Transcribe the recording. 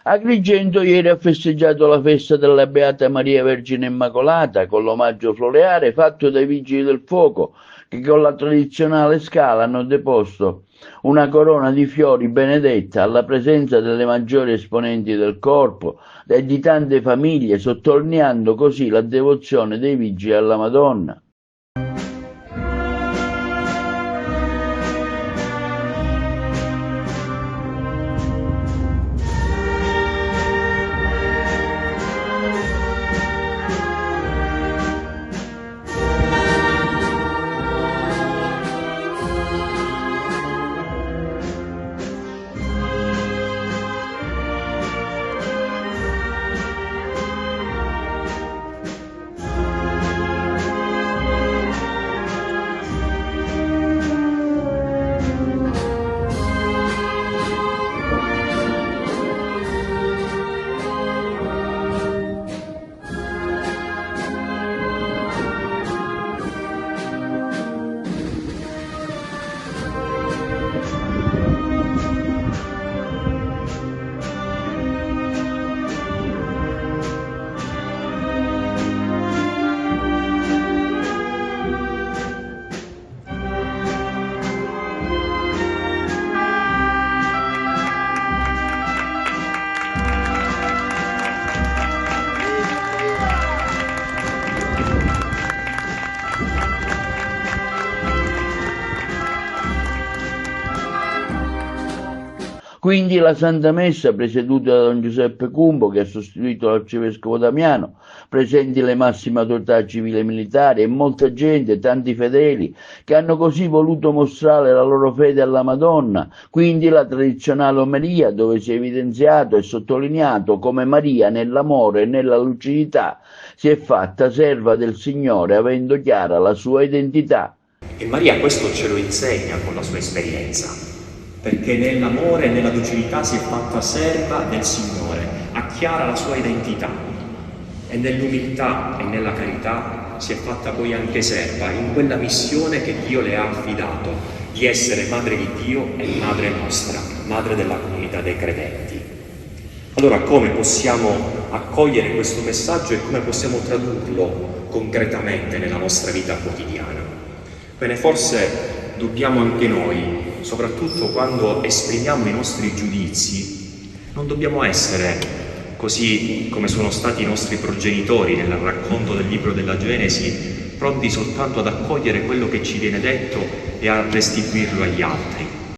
Agrigento ieri ha festeggiato la festa della Beata Maria Vergine Immacolata con l'omaggio floreale fatto dai Vigili del Fuoco che con la tradizionale scala hanno deposto una corona di fiori benedetta alla presenza delle maggiori esponenti del corpo e di tante famiglie, sottolineando così la devozione dei Vigili alla Madonna. Quindi la Santa Messa, presieduta da Don Giuseppe Cumbo, che ha sostituito l'arcivescovo Damiano, presenti le massime autorità civili e militari e molta gente, tanti fedeli, che hanno così voluto mostrare la loro fede alla Madonna. Quindi la tradizionale omelia, dove si è evidenziato e sottolineato come Maria, nell'amore e nella lucidità, si è fatta serva del Signore, avendo chiara la sua identità. E Maria questo ce lo insegna con la sua esperienza, perché nell'amore e nella docilità si è fatta serva del Signore, ha chiara la sua identità e nell'umiltà e nella carità si è fatta poi anche serva in quella missione che Dio le ha affidato, di essere madre di Dio e madre nostra, madre della comunità dei credenti. Allora come possiamo accogliere questo messaggio e come possiamo tradurlo concretamente nella nostra vita quotidiana? Bene, forse dobbiamo anche noi, soprattutto quando esprimiamo i nostri giudizi, non dobbiamo essere così come sono stati i nostri progenitori nel racconto del libro della Genesi, pronti soltanto ad accogliere quello che ci viene detto e a restituirlo agli altri.